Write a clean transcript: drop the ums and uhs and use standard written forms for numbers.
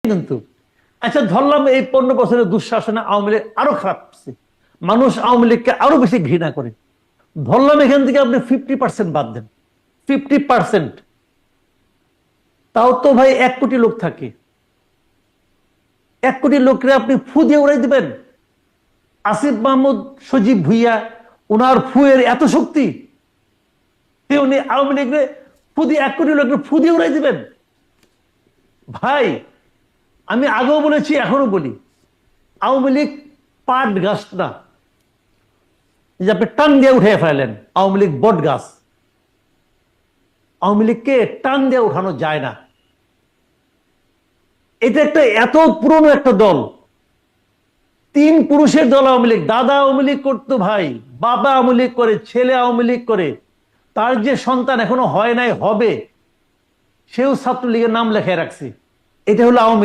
কিন্তু আচ্ছা ধরলাম এই 15 বছরের দুঃশাসনে আওয়ামী লীগ আরো খারাপ করছে, মানুষ আওয়ামী লীগকে আরো বেশি ঘৃণা করে। ধরলাম এখান থেকে আপনি 50% বাদ দেন, 50%, তাও তো ভাই 1 কোটি লোক থাকে। 1 কোটি লোককে আপনি ফু দিয়ে উড়াই দিবেন? আসিফ মাহমুদ, সজীব ভুইয়া, ওনার ফুয়ের এত শক্তি যে উনি আওয়ামী লীগকে ফু দিয়ে 1 কোটি লোকের ফু দিয়ে উড়াই দিবেন? ভাই আমি আগেও বলেছি, এখনো বলি, আওয়ামী লীগ পাট গাছ না যে আপনি টান দিয়ে উঠে ফেলেন। আওয়ামী লীগ বট গাছ। আওয়ামী লীগকে টান দিয়ে উঠানো যায় না। এটা একটা এত পুরনো একটা দল, 3 পুরুষের দল আওয়ামী লীগ। দাদা আওয়ামী লীগ করতো ভাই, বাবা আওয়ামী লীগ করে, ছেলে আওয়ামী লীগ করে, তার যে সন্তান এখনো হয় নাই, হবে, সেও ছাত্রলীগের নাম লেখায় রাখছে। এটা হলো আওয়ামী লীগ।